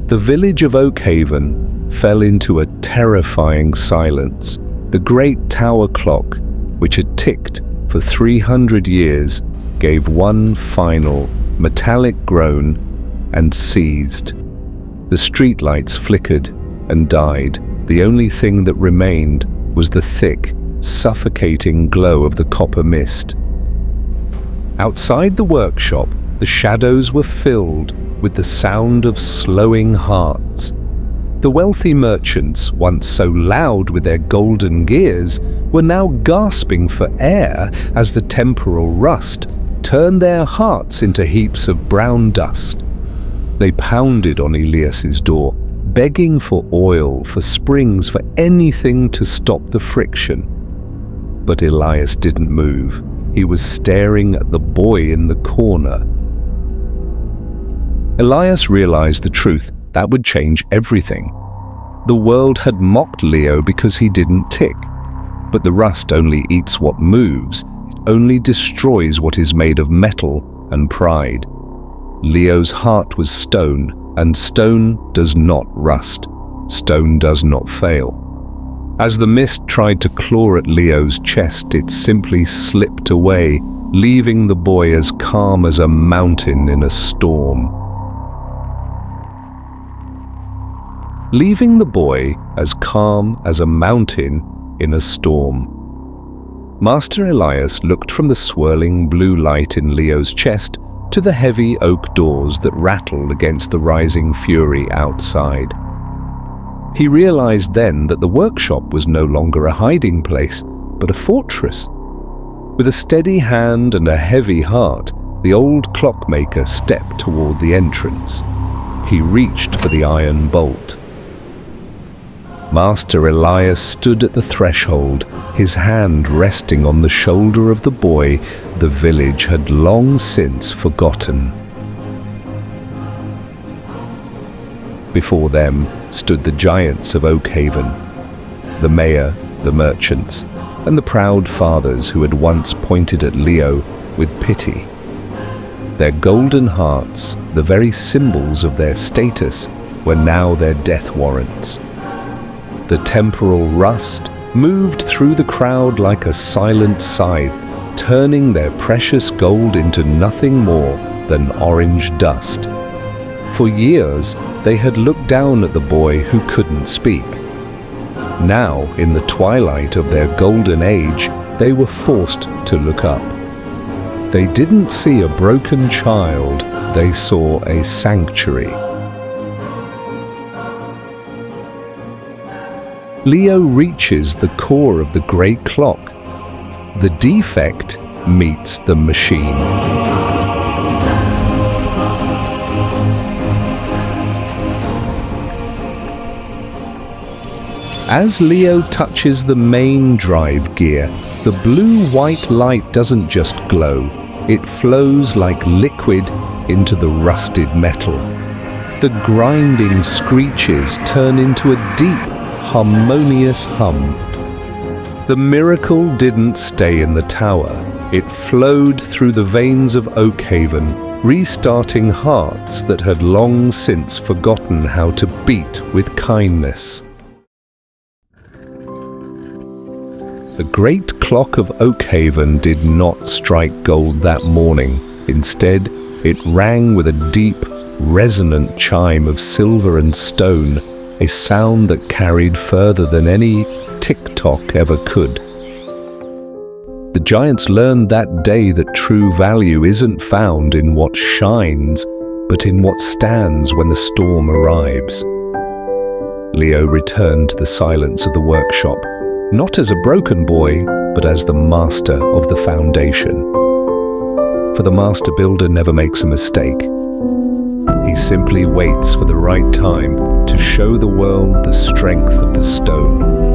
The village of Oakhaven fell into a terrifying silence. The great tower clock, which had ticked for 300 years, gave one final metallic groan and ceased. The streetlights flickered and died. The only thing that remained was the thick, suffocating glow of the copper mist. Outside the workshop, the shadows were filled with the sound of slowing hearts. The wealthy merchants, once so loud with their golden gears, were now gasping for air as the temporal rust turned their hearts into heaps of brown dust. They pounded on Elias's door, begging for oil, for springs, for anything to stop the friction. But Elias didn't move. He was staring at the boy in the corner. Elias realized the truth. That would change everything. The world had mocked Leo because he didn't tick. But the rust only eats what moves. It only destroys what is made of metal and pride. Leo's heart was stone, and stone does not rust. Stone does not fail. As the mist tried to claw at Leo's chest, it simply slipped away, leaving the boy as calm as a mountain in a storm. Leaving the boy as calm as a mountain in a storm. Master Elias looked from the swirling blue light in Leo's chest to the heavy oak doors that rattled against the rising fury outside. He realized then that the workshop was no longer a hiding place, but a fortress. With a steady hand and a heavy heart, the old clockmaker stepped toward the entrance. He reached for the iron bolt. Master Elias stood at the threshold, his hand resting on the shoulder of the boy the village had long since forgotten. Before them stood the giants of Oakhaven, the mayor, the merchants, and the proud fathers who had once pointed at Leo with pity. Their golden hearts, the very symbols of their status, were now their death warrants. The temporal rust moved through the crowd like a silent scythe, turning their precious gold into nothing more than orange dust. For years, they had looked down at the boy who couldn't speak. Now, in the twilight of their golden age, they were forced to look up. They didn't see a broken child, they saw a sanctuary. Leo reaches the core of the great clock. The defect meets the machine. As Leo touches the main drive gear, the blue-white light doesn't just glow, it flows like liquid into the rusted metal. The grinding screeches turn into a deep, harmonious hum. The miracle didn't stay in the tower. It flowed through the veins of Oakhaven, restarting hearts that had long since forgotten how to beat with kindness. The great clock of Oakhaven did not strike gold that morning. Instead, it rang with a deep, resonant chime of silver and stone, a sound that carried further than any tick-tock ever could. The giants learned that day that true value isn't found in what shines, but in what stands when the storm arrives. Leo returned to the silence of the workshop, not as a broken boy, but as the master of the foundation. For the master builder never makes a mistake. He simply waits for the right time to show the world the strength of the stone.